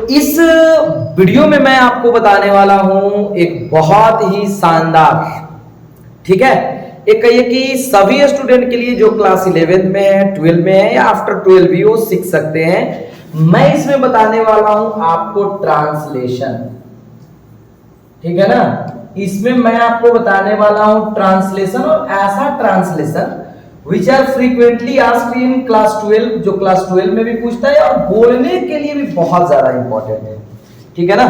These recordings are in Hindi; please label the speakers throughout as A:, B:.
A: इस वीडियो में मैं आपको बताने वाला हूं एक बहुत ही शानदार, ठीक है, एक कहिए कि सभी स्टूडेंट के लिए जो क्लास 11 में है, 12 में है या आफ्टर 12 भी वो सीख सकते हैं। मैं इसमें बताने वाला हूं आपको ट्रांसलेशन, ठीक है ना। इसमें मैं आपको बताने वाला हूं ट्रांसलेशन, और ऐसा translation which are frequently asked in class 12, जो क्लास 12 में भी पूछता है और बोलने के लिए भी बहुत ज्यादा इंपॉर्टेंट है, ठीक है ना।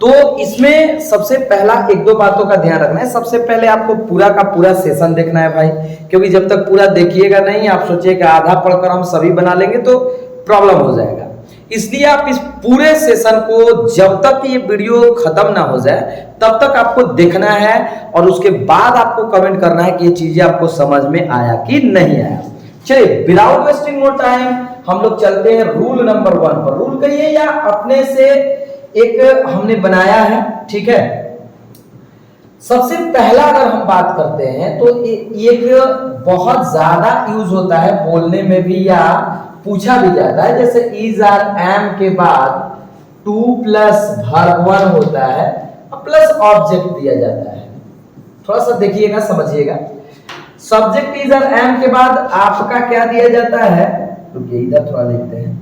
A: तो इसमें सबसे पहला एक दो बातों का ध्यान रखना है। सबसे पहले आपको पूरा का पूरा सेशन देखना है भाई, क्योंकि जब तक पूरा देखिएगा नहीं, आप सोचिएगा आधा पढ़कर हम सभी बना लेंगे तो प्रॉब्लम हो जाएगा। इसलिए आप इस पूरे सेशन को जब तक ये वीडियो खत्म ना हो जाए तब तक आपको देखना है, और उसके बाद आपको कमेंट करना है कि ये चीजें आपको समझ में आया कि नहीं आया। चलिए विदाउट वेस्टिंग मोर टाइम हम लोग चलते हैं रूल नंबर 1 पर। रूल कहिए या अपने से एक हमने बनाया है, ठीक है। सबसे पहला अगर हम बात करते हैं तो एक बहुत ज्यादा यूज होता है बोलने में भी या पूछा भी जाता है, जैसे इज आर एम के बाद टू प्लस वर्ब 1 होता है प्लस ऑब्जेक्ट दिया जाता है। थोड़ा सा देखिएगा, समझिएगा। सब्जेक्ट इज आर एम के बाद आपका क्या दिया जाता है, रुकिए इधर थोड़ा लिखते हैं।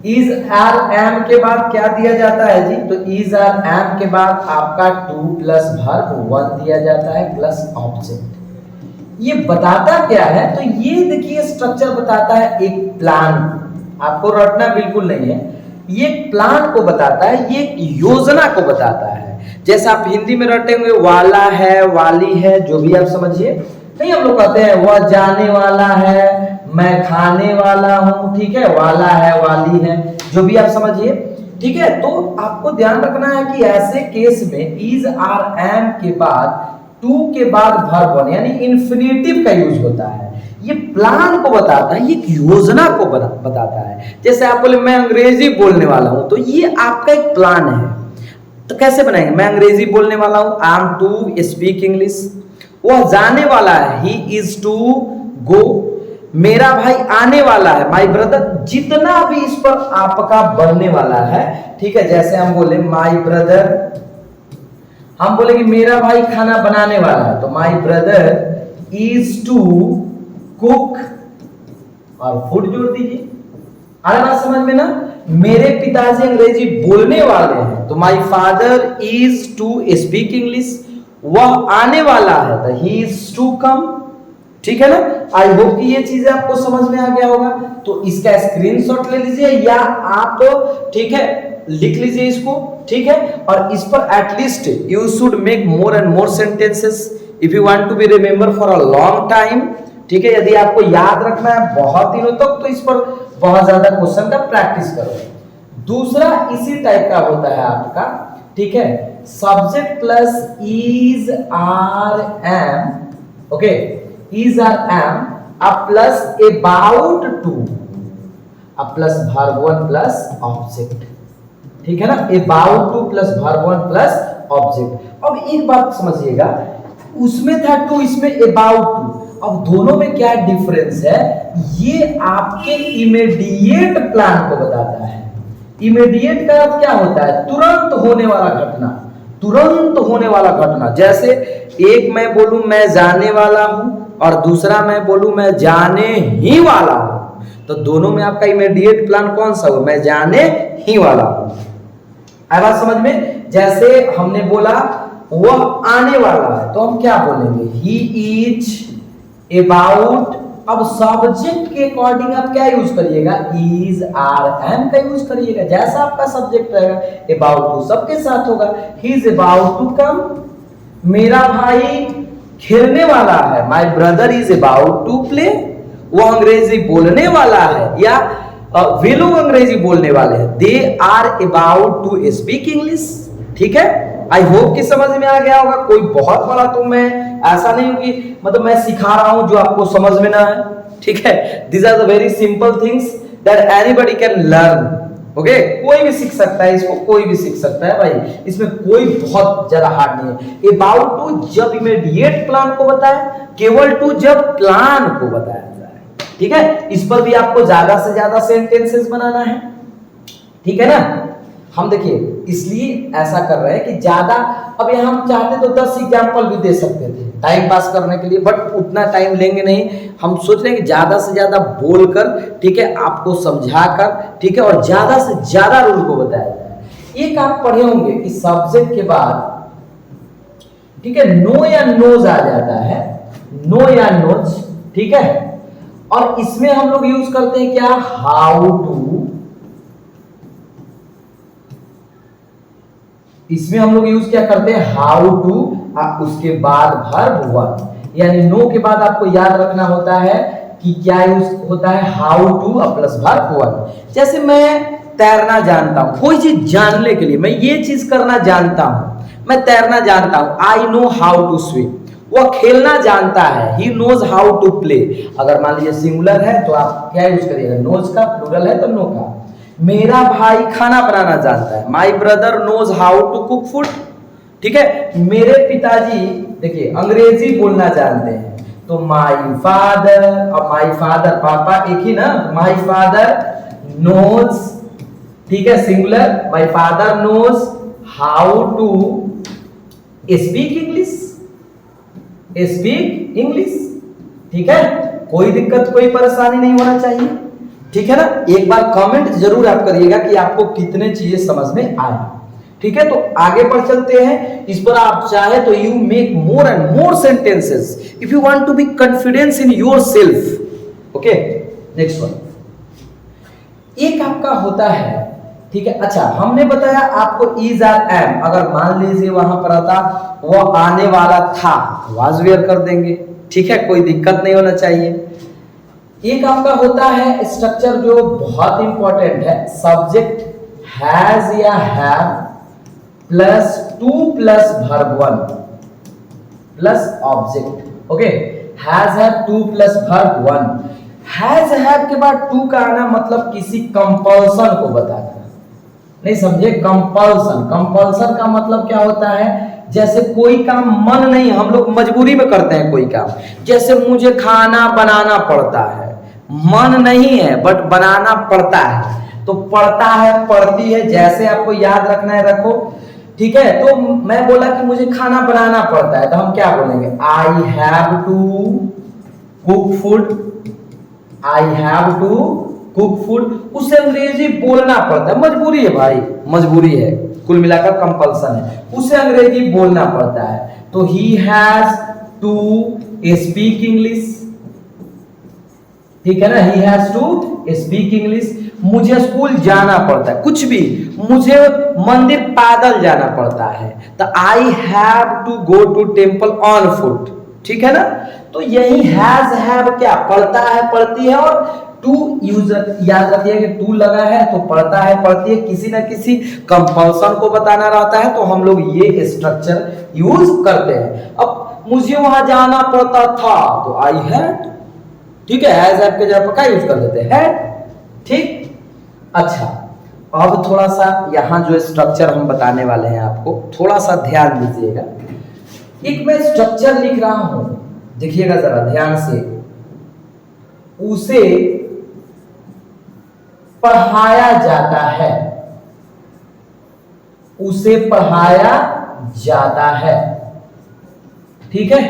A: इज आर एम के बाद क्या दिया जाता है जी, तो इज आर एम के बाद आपका टू प्लस वर्ब 1 दिया जाता है प्लस ऑब्जेक्ट। ये बताता क्या है, तो ये देखिए स्ट्रक्चर बताता है एक प्लान, आपको रटना बिल्कुल नहीं है। ये प्लान को बताता है, ये एक योजना को बताता है। जैसे आप हिंदी में रटेंगे वाला है, वाली है, जो भी आप समझिए। नहीं, हम लोग कहते हैं वह जाने वाला है, मैं खाने वाला हूं, ठीक है, वाला है, वाली है, जो भी आप समझिए, ठीक है। तो आपको ध्यान रखना है कि ऐसे केस में इज आर एम के बाद टू के बाद वर्ब 1 यानी इंफिनिटिव का यूज होता है। ये प्लान को बताता है, ये एक योजना को बताता है। जैसे आप बोले मैं अंग्रेजी बोलने वाला हूं, तो ये आपका एक प्लान है। तो कैसे बनाएंगे, मैं अंग्रेजी बोलने वाला हूं, I am to speak English. वह जाने वाला है, ही इज टू गो। मेरा भाई आने वाला है, माय ब्रदर। जितना भी इस पर आपका बनने वाला है, ठीक है। जैसे हम बोले माय ब्रदर, हम बोले कि मेरा भाई खाना बनाने वाला है, तो my brother is to cook, और फूड जोड़ दीजिए। आगे बात समझ में ना। मेरे पिताजी अंग्रेजी बोलने वाले हैं, तो my father is to speak English. वह आने वाला है, तो ही इज टू कम, ठीक है ना। आई होप कि ये चीजें आपको समझ में आ गया होगा। तो इसका स्क्रीनशॉट ले लीजिए या आप, ठीक है, लिख लीजिए इसको, ठीक है। और इस पर at least you should make more and more sentences if you want to be remember for a long time, ठीक है। यदि आपको याद रखना है बहुत दिनों तक, तो इस पर बहुत ज्यादा क्वेश्चन का प्रैक्टिस करो। दूसरा इसी टाइप का होता है आपका, ठीक है, subject plus is are am, okay, is are am अब प्लस अबाउट टू, अब प्लस वर्ब 1 प्लस ऑब्जेक्ट, ठीक है ना। About to plus verb 1 plus object. अब एक बात समझिएगा, उसमें था टू, इसमें अबाउट टू। अब दोनों में क्या डिफरेंस है, ये आपके इमीडिएट प्लान को बताता है। इमीडिएट का अर्थ क्या होता है, तुरंत होने वाला घटना, तुरंत होने वाला घटना। जैसे एक मैं बोलूं मैं जाने वाला हूं, और दूसरा मैं बोलूं मैं जाने ही वाला हूं, तो दोनों में आपका इमीडिएट प्लान कौन सा हो, मैं जाने ही वाला हूं। बात समझ में। जैसे हमने बोला वह आने वाला है, तो हम क्या बोलेंगे, ही इज अबाउट। अब सब्जेक्ट के अकॉर्डिंग आप क्या यूज करिएगा, इज आर एम का यूज करिएगा। जैसा आपका सब्जेक्ट रहेगा, अबाउट टू सबके साथ होगा। He is about to come, मेरा भाई खेलने वाला है, my brother is about to play. वो अंग्रेजी बोलने वाला है, या वे लोग अंग्रेजी बोलने वाले हैं, they are about to speak English, ठीक है। आई होप कि समझ में आ गया होगा। कोई बहुत बड़ा तो मैं ऐसा नहीं हूं कि मतलब मैं सिखा रहा हूं जो आपको समझ में ना है, ठीक है। These are the very simple things that anybody can learn, okay. कोई भी सीख सकता है इसको, कोई भी सीख सकता है भाई, इसमें कोई बहुत ज्यादा हार्ड नहीं है। अबाउट टू जब इमीडिएट प्लान को बताए, केवल टू जब प्लान को बताया जाए, ठीक है, इस पर भी आपको ज्यादा से ज्यादा सेंटेंसेस बनाना है, ठीक है ना। हम देखिए इसलिए ऐसा कर रहे हैं कि ज्यादा, अब यहाँ हम चाहते तो 10 एग्जाम्पल भी दे सकते थे टाइम पास करने के लिए, बट उतना टाइम लेंगे नहीं। हम सोच रहे हैं कि ज्यादा से ज्यादा बोलकर, ठीक है, आपको समझाकर, ठीक है, और ज्यादा से ज्यादा रूल को बताया जाए। एक आप पढ़े होंगे कि सब्जेक्ट के बाद, ठीक है, नो या नोज आ जाता है, नो या नोज, ठीक है, और इसमें हम लोग यूज करते हैं क्या, हाउ टू। इसमें हम लोग यूज क्या करते हैं, हाउ टू, उसके बाद वर्ब वन, यानी नो के बाद आपको याद रखना होता है कि क्या यूज होता है, how to plus verb one. जैसे मैं तैरना जानता हूं, कोई चीज जानने के लिए मैं ये चीज करना जानता हूं, मैं तैरना जानता हूं, I know how to swim. वो खेलना जानता है, he knows how to play. अगर मान लीजिए सिंगुलर है तो आप क्या यूज करिएगा, नोज का, प्लूरल है तो नो का। मेरा भाई खाना बनाना जानता है, my brother knows how to cook food, ठीक है। मेरे पिताजी देखिए अंग्रेजी बोलना जानते हैं, तो माई फादर, और माई फादर पापा एक ही ना, माई फादर नोज, ठीक है, singular, my father knows how to speak English, speak English, ठीक है। कोई दिक्कत, कोई परेशानी नहीं होना चाहिए, ठीक है ना। एक बार कमेंट जरूर आप करिएगा कि आपको कितने चीजें समझ में आए, ठीक है। तो आगे बढ़ चलते हैं, इस पर आप चाहे तो you make more and more sentences if you want to be confidence in yourself, okay. Next one, एक आपका होता है, ठीक है। अच्छा, हमने बताया आपको इज आर एम, अगर मान लीजिए वहां पर आता वो आने वाला था, वाज वेयर कर देंगे, ठीक है, कोई दिक्कत नहीं होना चाहिए। एक आपका होता है स्ट्रक्चर जो बहुत इंपॉर्टेंट है, सब्जेक्ट हैज या have plus two plus verb one plus object, okay. Has have to plus verb one. Has have के बाद टू का आना मतलब किसी कंपल्सन को बताना, नहीं समझे, कंपल्सन। कंपल्सन का मतलब क्या होता है, जैसे कोई काम मन नहीं, हम लोग मजबूरी में करते हैं कोई काम, जैसे मुझे खाना बनाना पड़ता है, मन नहीं है बट बनाना पड़ता है, तो पड़ता है, पड़ती है, जैसे आपको याद रखना है रखो, ठीक है। तो मैं बोला कि मुझे खाना बनाना पड़ता है, तो हम क्या बोलेंगे, I have to cook food, I have to cook food. उसे अंग्रेजी बोलना पड़ता है, मजबूरी है भाई, मजबूरी है, कुल मिलाकर कंपल्सन है, उसे अंग्रेजी बोलना पड़ता है, तो he has to speak English, ठीक है ना, he has to speak English. मुझे स्कूल जाना पड़ता है, कुछ भी, मुझे मंदिर पैदल जाना पड़ता है, तो I have to go to temple on foot, ठीक है ना। तो यही हैज हैव क्या, पढ़ता है, पढ़ती है, और टू यूज याद रखिए कि टू लगा है तो पढ़ता है, पढ़ती है, किसी ना किसी कंपल्सन को बताना रहता है, तो हम लोग ये स्ट्रक्चर यूज करते हैं। अब मुझे वहां जाना पड़ता था, तो आई हैड, ठीक है, हैज हैव के जगह पर क्या यूज कर देते हैं, हैड, ठीक। अच्छा, अब थोड़ा सा यहाँ जो स्ट्रक्चर हम बताने वाले हैं आपको, थोड़ा सा ध्यान दीजिएगा। एक मैं स्ट्रक्चर लिख रहा हूं, देखिएगा जरा ध्यान से, उसे पढ़ाया जाता है, उसे पढ़ाया जाता है, ठीक है,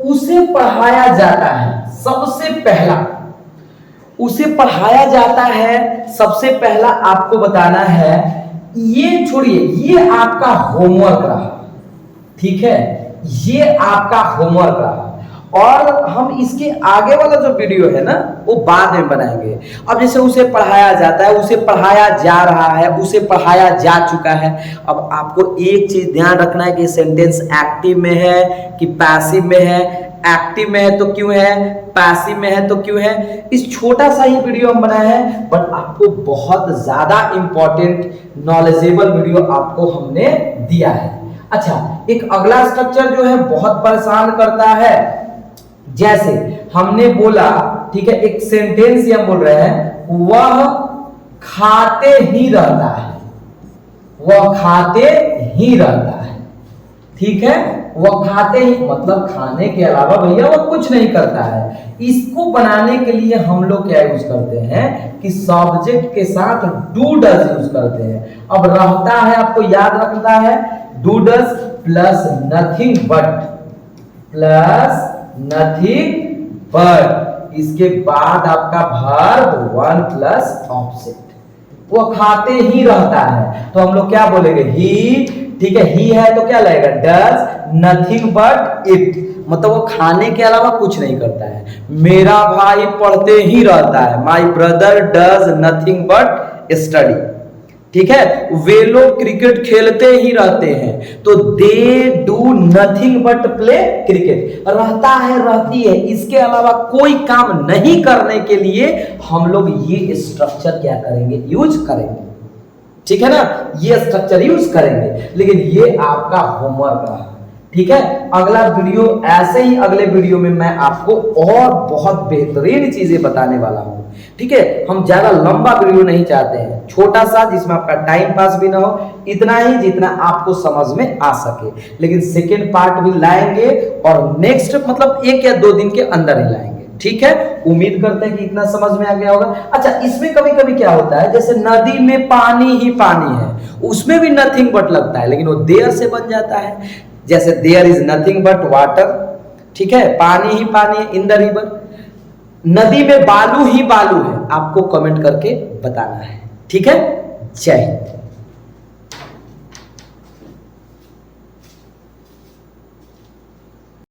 A: उसे पढ़ाया जाता है। सबसे पहला उसे पढ़ाया जाता है, सबसे पहला आपको बताना है, ये छोड़िए, ये आपका होमवर्क रहा, ठीक है, ये आपका होमवर्क रहा, और हम इसके आगे वाला जो वीडियो है ना वो बाद में बनाएंगे। अब जैसे उसे पढ़ाया जाता है, उसे पढ़ाया जा रहा है, उसे पढ़ाया जा चुका है। अब आपको एक चीज ध्यान रखना है कि सेंटेंस एक्टिव में है कि पैसिव में है। एक्टिव में है तो क्यों है, पैसिव में है तो क्यों है। इस छोटा सा ही वीडियो हम बनाए हैं, बट आपको बहुत ज्यादा इंपॉर्टेंट नॉलेजेबल वीडियो आपको हमने दिया है। अच्छा, एक अगला स्ट्रक्चर जो है बहुत परेशान करता है, जैसे हमने बोला, ठीक है, एक सेंटेंस हम बोल रहे हैं, वह खाते ही रहता है, वह खाते ही रहता है, ठीक है, वह खाते ही मतलब खाने के अलावा भैया वह कुछ नहीं करता है। इसको बनाने के लिए हम लोग क्या यूज करते हैं कि सब्जेक्ट के साथ डू डज यूज करते हैं। अब रहता है, आपको याद रखना है, do does plus nothing but, इसके बाद आपका वर्ब वन प्लस ऑब्जेक्ट, वो खाते ही रहता है तो हम लोग क्या बोलेंगे, ही। ठीक है, ही है तो क्या लगेगा, डज नथिंग बट इट, मतलब वो खाने के अलावा कुछ नहीं करता है। मेरा भाई पढ़ते ही रहता है, my brother does nothing but study. ठीक है, वे लोग क्रिकेट खेलते ही रहते हैं तो they do nothing but play cricket. रहता है, रहती है, इसके अलावा कोई काम नहीं करने के लिए हम लोग ये स्ट्रक्चर क्या करेंगे, यूज करेंगे। ठीक है ना, ये स्ट्रक्चर यूज करेंगे। लेकिन ये आपका होमवर्क रहा। ठीक है, अगला वीडियो ऐसे ही, अगले वीडियो में मैं आपको और बहुत बेहतरीन चीजें बताने वाला हूं। ठीक है, हम ज्यादा लंबा वीडियो नहीं चाहते हैं, छोटा सा जिसमें आपका टाइम पास भी ना हो, इतना ही जितना आपको समझ में आ सके। लेकिन सेकेंड पार्ट भी लाएंगे और नेक्स्ट मतलब 1 या 2 दिन के अंदर ही लाएंगे। ठीक है, उम्मीद करते हैं कि इतना समझ में आ गया होगा। अच्छा, इसमें कभी कभी क्या होता है, जैसे नदी में पानी ही पानी है, उसमें भी नथिंग बट लगता है, लेकिन वो देयर से बन जाता है। जैसे there is nothing but water. ठीक है, पानी ही पानी है, इन द रिवर। नदी में बालू ही बालू है, आपको कमेंट करके बताना है। ठीक है, जय हिंद।